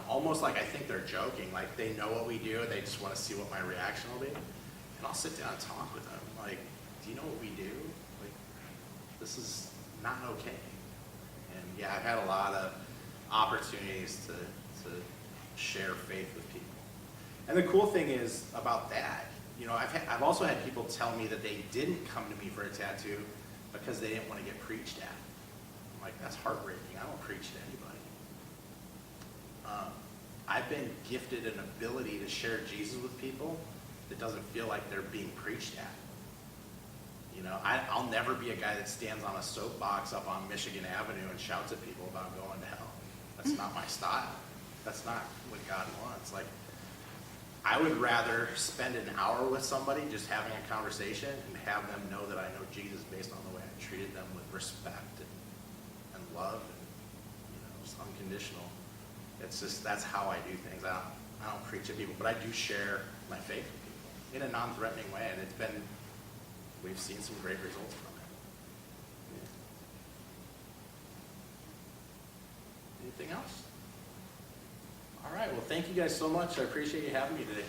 almost like I think they're joking, like they know what we do, they just want to see what my reaction will be. And I'll sit down and talk with them, like, do you know what we do? Like, this is not okay. And yeah, I've had a lot of opportunities to share faith with people. And the cool thing is about that, you know, I've also had people tell me that they didn't come to me for a tattoo because they didn't want to get preached at. I'm like, that's heartbreaking. I don't preach to anybody. I've been gifted an ability to share Jesus with people that doesn't feel like they're being preached at. You know, I'll never be a guy that stands on a soapbox up on Michigan Avenue and shouts at people about going to hell. That's not my style. That's not what God wants. Like, I would rather spend an hour with somebody just having a conversation and have them know that I know Jesus based on the way I treated them with respect and love and, you know, just unconditional. It's just, that's how I do things. I don't preach at people, but I do share my faith with people in a non-threatening way, and we've seen some great results from it. Yeah. Anything else? All right, well, thank you guys so much. I appreciate you having me today.